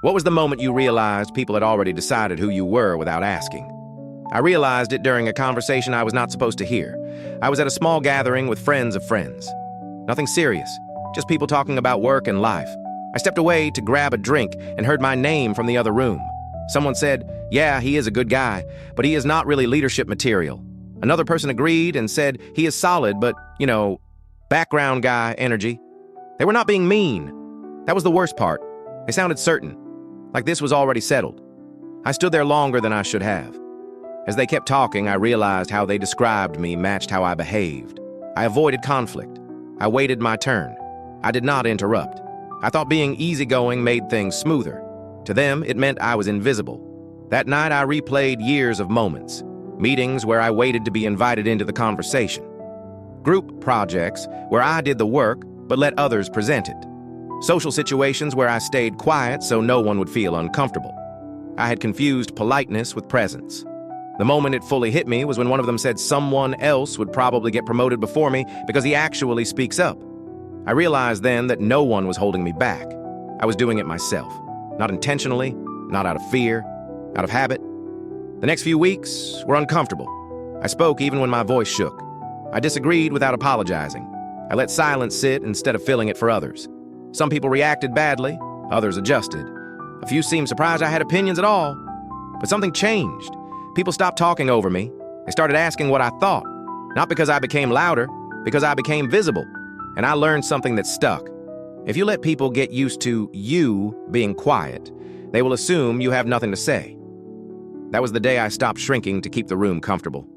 What was the moment you realized people had already decided who you were without asking? I realized it during a conversation I was not supposed to hear. I was at a small gathering with friends of friends. Nothing serious, just people talking about work and life. I stepped away to grab a drink and heard my name from the other room. Someone said, "Yeah, he is a good guy, but he is not really leadership material." Another person agreed and said, "He is solid, but, background guy energy." They were not being mean. That was the worst part. They sounded certain, like this was already settled. I stood there longer than I should have. As they kept talking, I realized how they described me matched how I behaved. I avoided conflict. I waited my turn. I did not interrupt. I thought being easygoing made things smoother. To them, it meant I was invisible. That night, I replayed years of moments, meetings where I waited to be invited into the conversation, group projects where I did the work but let others present it, social situations where I stayed quiet so no one would feel uncomfortable. I had confused politeness with presence. The moment it fully hit me was when one of them said someone else would probably get promoted before me because he actually speaks up. I realized then that no one was holding me back. I was doing it myself. Not intentionally, not out of fear, out of habit. The next few weeks were uncomfortable. I spoke even when my voice shook. I disagreed without apologizing. I let silence sit instead of filling it for others. Some people reacted badly, others adjusted. A few seemed surprised I had opinions at all. But something changed. People stopped talking over me. They started asking what I thought. Not because I became louder, because I became visible. And I learned something that stuck. If you let people get used to you being quiet, they will assume you have nothing to say. That was the day I stopped shrinking to keep the room comfortable.